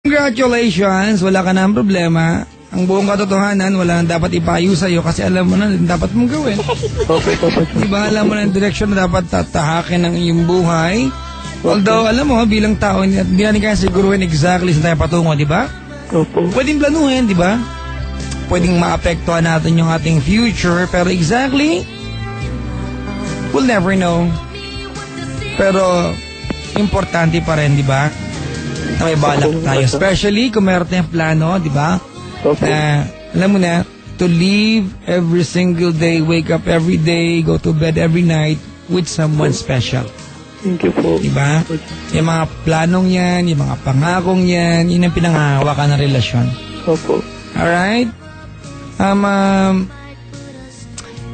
Congratulations, wala ka na ang problema. Ang buong katotohanan, wala nang dapat ipayo sa'yo kasi alam mo na dapat mong gawin. Okay, Papa John. Diba, alam mo na yung direksyon na dapat tatahakin ng iyong buhay. Although, alam mo, bilang tao, hindi natin kaya siguruhin exactly saan tayo patungo, diba? Opo. Pwedeng planuhin, diba? Pwedeng maapektuhan natin yung ating future, pero exactly, we'll never know. Pero, importante pa rin, diba? Na may balak tayo. Especially kung meron tayong plano, diba? Alam mo na, to live every single day, wake up every day, go to bed every night with someone special. Thank you po. Diba? Yung mga planong yan, yung mga pangakong yan, yun ang pinangahawakan ng relasyon. Opo. Alright?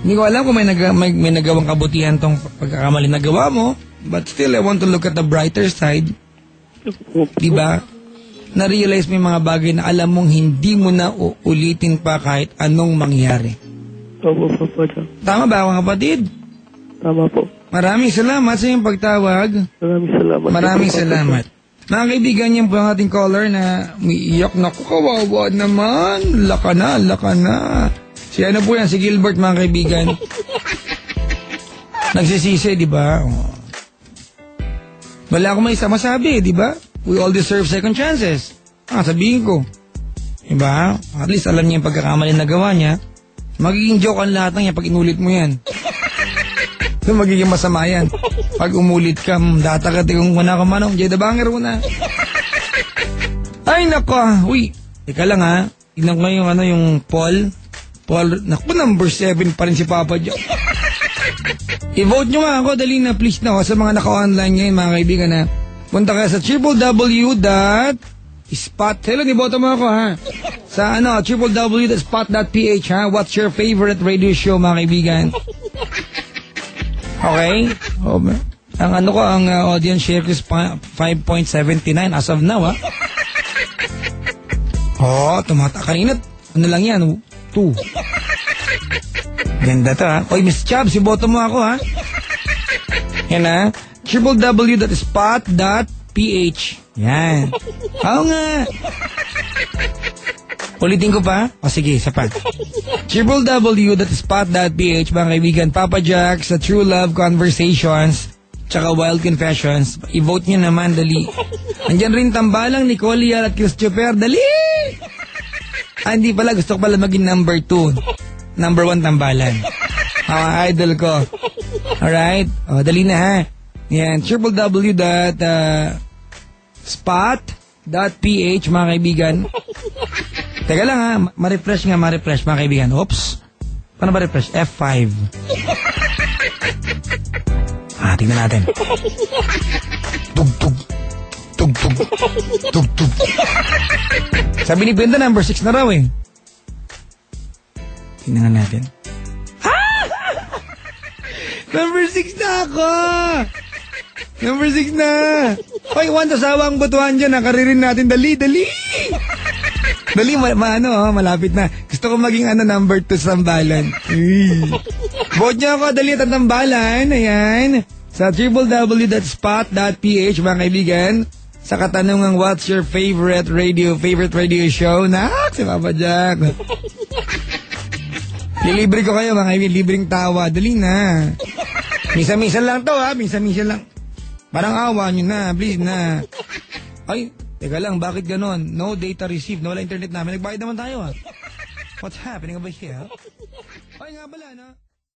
Hindi ko alam kung may nagawang kabutihan tong pagkakamali na gawa mo, but still, I want to look at the brighter side. Diba? Na-realize mo yung mga bagay na alam mong hindi mo na uulitin pa kahit anong mangyari. Opo, Papa John. Tama ba, mga kapatid? Tama po. Maraming salamat sa iyong pagtawag. Maraming salamat. Maraming salamat. Mga kaibigan, yan po ang ating caller na umiiyak na kawawa naman. Laka na. Si ano po yan, si Gilbert, mga kaibigan. Nagsisisi, di ba? Wala akong may isa masabi, di ba? We all deserve second chances. Sabihin ko. Di ba? At least alam niya yung pagkakamali na gawa niya. Magiging joke ang lahat ng yan pag inulit mo yan. So, magiging masama yan. Pag umulit ka, datagati kung kuna ka manong, Jay the Banger mo na. Ay, nako. Uy, teka lang ha. Tignan ko yung yung Paul. Naku, number 7 pa rin si Papa Joe. I-vote nyo nga ako, dali na please na sa mga naka-online ngayon, mga kaibigan na. Punta kayo sa www.spot. Hello, niboto mo ako ha. Sa www.spot.ph ha. What's your favorite radio show, mga kaibigan? Okay? Ang audience share is 5.79 as of now, ha? Kanina, lang yan? 2. Ganda to, ha? Oy, Miss Chubb, si boto mo ako, ha? Yan, ha? www.spot.ph. Yan. Oo nga. Ulitin ko pa? Sige, sapat. www.spot.ph, mga kaibigan. Papa Jack sa True Love Conversations tsaka Wild Confessions. I-vote nyo naman, dali. Andyan rin tambalang Nicole Yal at Christopher. Dali! Hindi pala. Gusto ko pala maging number 2. Number 1 tambalan. Idol ko. Alright? Dali na ha. Yan. www.spot.ph, mga kaibigan. Teka lang ha, ma-refresh mga kaibigan. Oops. Paano ba refresh? F5. Tingnan natin. Tug. Sabi ni Brenda, number 6 na raw eh. Tingnan natin. Number 6 na ako! Number 6 na! Hoy, Juan, sasawa ang butuhan dyan. Nakaririn natin. Dali! Dali, malapit na. Gusto ko maging number 2 sa tambalan. Vote nyo ako, dali at tambalan. Ayan. Sa www.spot.ph, mga kaibigan. Sa katanungang, what's your favorite radio show? Si Papa Jack. Lilibre ko kayo, mga kaibigan. Libreng tawa. Dali na. Misa-misa lang to, ha? Misa-misa lang. Parang awa nyo na. Please na. Ay, teka lang, bakit ganon? No data received, wala internet namin. Nagbayad naman tayo, ha? What's happening over here? Ay nga pala, no?